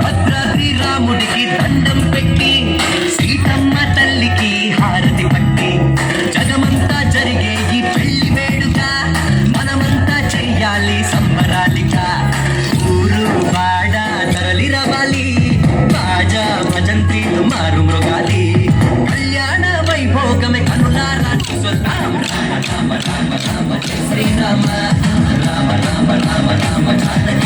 భద్రాద్రి రాముడికి దండం పెట్టి సీతమ్మ తల్లికి హారతి పట్టి జగమంతా జరిగే ఈ పెళ్లి వేడుక మనమంతా చెయ్యాలి సంబరాలిగా. ఊరు వాడ తరలి రవాలి, బాజా భజంత్రీలు మారు మృగాలి, కళ్యాణ వైభోగమే కనులారా చూద్దాం. రామ రామ రామ రామ జయ శ్రీరామ, రామ రామ రామ రామ రామ